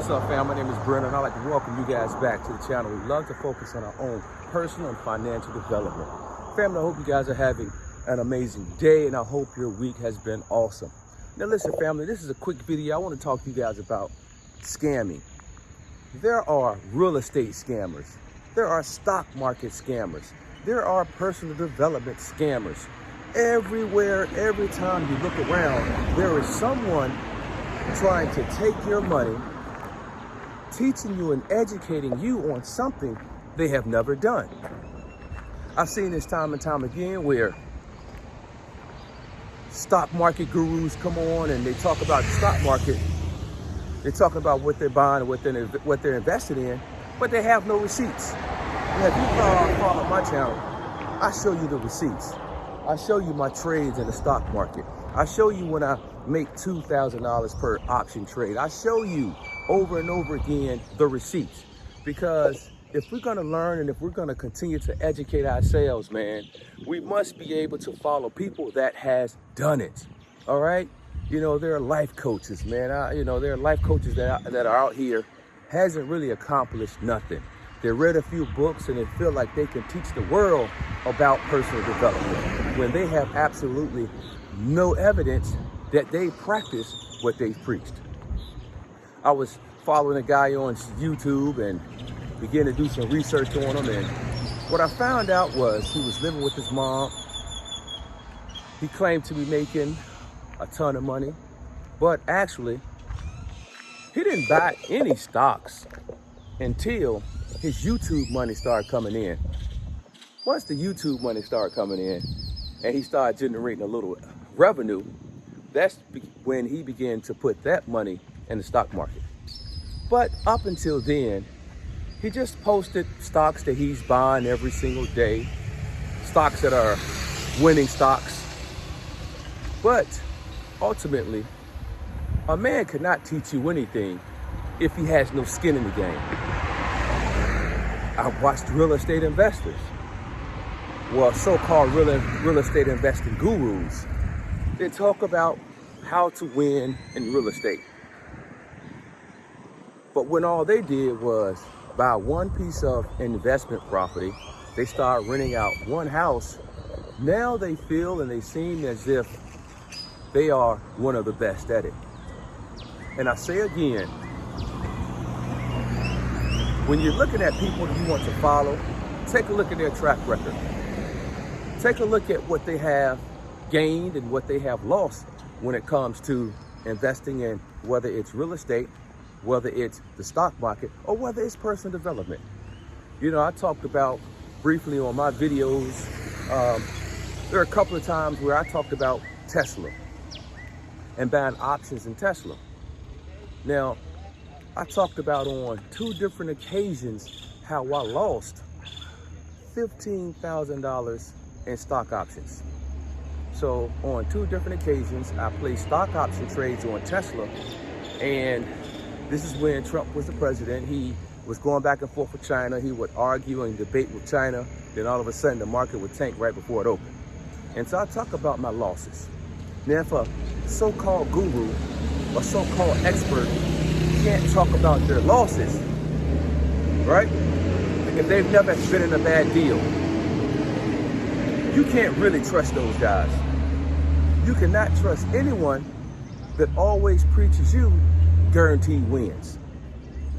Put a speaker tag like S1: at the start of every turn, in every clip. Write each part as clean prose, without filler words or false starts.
S1: What's up, fam? My name is Brehon, and I'd like to welcome you guys back to the channel. We love to focus on our own personal and financial development. Family, I hope you guys are having an amazing day, and I hope your week has been awesome. Now listen, family, this is a quick video. I want to talk to you guys about scamming. There are real estate scammers. There are stock market scammers. There are personal development scammers. Everywhere, every time you look around, there is someone trying to take your money, teaching you and educating you on something they have never done. I've seen this time and time again where stock market gurus come on and they talk about the stock market. They talk about what they're buying and what they're invested in, but they have no receipts. Now, if you follow my channel, I show you the receipts. I show you my trades in the stock market. I show you when I make $2,000 per option trade. I show you over and over again the receipts, because if we're going to learn and if we're going to continue to educate ourselves, man, we must be able to follow people that has done it. All right. You know, there are life coaches, man. There are life coaches that are out here hasn't really accomplished nothing. They read a few books and they feel like they can teach the world about personal development when they have absolutely no evidence that they practice what they've preached. I was following a guy on YouTube and began to do some research on him, and what I found out was he was living with his mom. He claimed to be making a ton of money, but actually he didn't buy any stocks until his YouTube money started coming in. Once the YouTube money started coming in and he started generating a little revenue, that's when he began to put that money in the stock market. But up until then, he just posted stocks that he's buying every single day, stocks that are winning stocks. But ultimately, a man cannot teach you anything if he has no skin in the game. I've watched real estate investors, well, so-called real estate investing gurus. They talk about how to win in real estate. But when all they did was buy one piece of investment property, they start renting out one house, now they feel and they seem as if they are one of the best at it. And I say again, when you're looking at people you want to follow, take a look at their track record. Take a look at what they have gained and what they have lost when it comes to investing in, whether it's real estate, whether it's the stock market, or whether it's personal development. You know, I talked about briefly on my videos, there are a couple of times where I talked about Tesla and buying options in Tesla. Now, I talked about on 2 different occasions how I lost $15,000 in stock options. So on 2 different occasions, I placed stock option trades on Tesla, and this is when Trump was the president. He was going back and forth with China. He would argue and debate with China. Then all of a sudden, the market would tank right before it opened. And so I talk about my losses. Now, if a so-called guru or so-called expert can't talk about their losses, right? If they've never been in a bad deal, you can't really trust those guys. You cannot trust anyone that always preaches you guaranteed wins.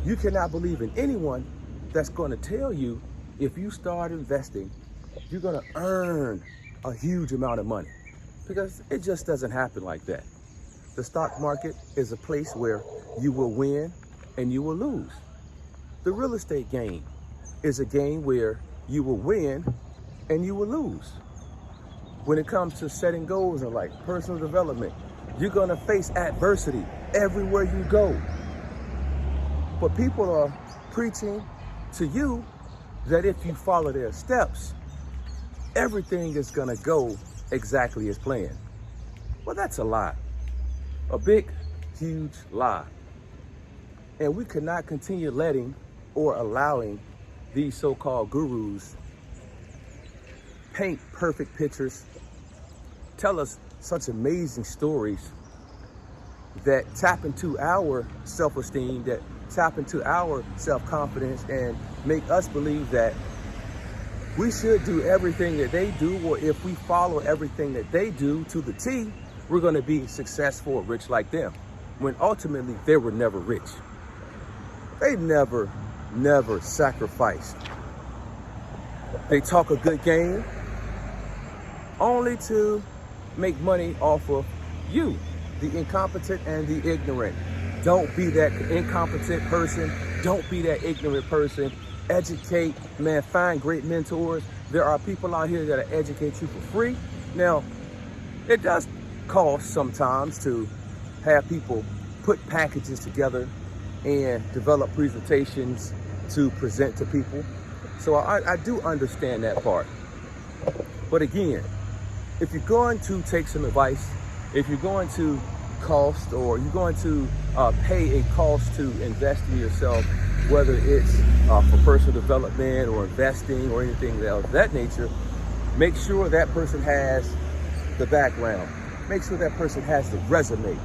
S1: You cannot believe in anyone that's going to tell you if you start investing, you're going to earn a huge amount of money, because it just doesn't happen like that. The stock market is a place where you will win and you will lose. The real estate game is a game where you will win and you will lose. When it comes to setting goals and like personal development, you're going to face adversity everywhere you go. But people are preaching to you that if you follow their steps, everything is going to go exactly as planned. Well, that's a lie. A big, huge lie. And we cannot continue letting or allowing these so-called gurus paint perfect pictures, tell us such amazing stories that tap into our self-esteem, that tap into our self-confidence and make us believe that we should do everything that they do, or if we follow everything that they do to the T, we're going to be successful or rich like them, when ultimately they were never rich. They never sacrificed. They talk a good game only to make money off of you, the incompetent and the ignorant. Don't be that incompetent person. Don't be that ignorant person. Educate, man, find great mentors. There are people out here that'll educate you for free. Now, it does cost sometimes to have people put packages together and develop presentations to present to people. So I do understand that part. But again, if you're going to take some advice, if you're going to cost, or you're going to pay a cost to invest in yourself, whether it's for personal development or investing or anything else of that nature, make sure that person has the background. Make sure that person has the resume.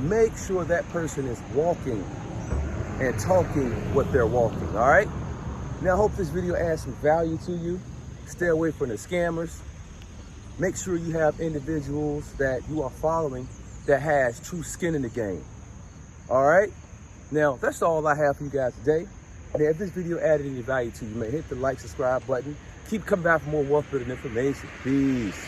S1: Make sure that person is walking and talking what they're walking, all right? Now, I hope this video adds some value to you. Stay away from the scammers. Make sure you have individuals that you are following that has true skin in the game, all right? Now, that's all I have for you guys today. And if this video added any value to you, man, hit the like, subscribe button. Keep coming back for more wealth building information. Peace.